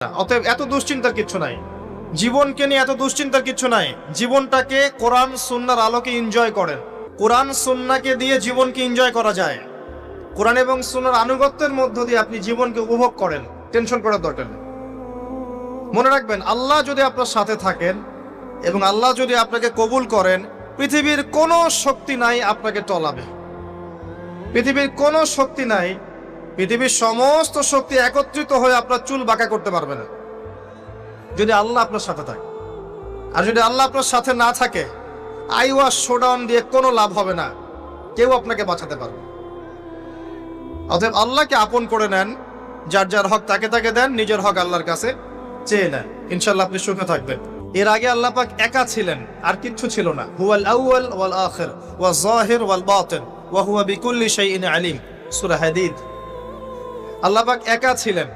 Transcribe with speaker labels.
Speaker 1: অতএব এত দুশ্চিন্তার কিছু নাই, জীবনকে নিয়ে এত দুশ্চিন্তার কিছু নাই। জীবনটাকে কোরআন সুন্নাহর আলোকে এনজয় করেন। কোরআন সুন্নাহকে দিয়ে জীবনকে এনজয় করা যায়। কোরআন এবং সুন্নাহর আনুগত্যের মধ্য দিয়ে আপনি জীবনকে উপভোগ করেন, টেনশন করার দরকার নেই। মনে রাখবেন, আল্লাহ যদি আপনার সাথে থাকেন এবং আল্লাহ যদি আপনাকে কবুল করেন, পৃথিবীর কোনো শক্তি নাই আপনাকে টলাবে। পৃথিবীর কোনো শক্তি নাই, পৃথিবীর সমস্ত শক্তি একত্রিত হয়ে আপনার চুল বাঁকা করতে পারবে না, যদি আল্লাহ আপনার সাথে থাকে। আর যদি আল্লাহ আপনার সাথে না থাকে, আইওয়াস শোডাউন দিয়ে কোনো লাভ হবে না, কেউ আপনাকে বাঁচাতে পারবে। অতএব আল্লাহকে আপন করে নেন, যার যার হক তাকে তাকে দেন, নিজের হক আল্লাহর কাছে চেয়ে নেন, ইনশাআল্লাহ আপনি সুখে থাকবেন। এর আগে আল্লাহ পাক একা ছিলেন, আর কিচ্ছু ছিল না। হুয়াল আউয়াল ওয়াল আখির ওয়াল যাহির ওয়াল বাতিন ওয়া হুয়া বিকুল্লি শাইইন আলিম, সূরা হাদীদ। আল্লাহ পাক একা ছিলেন,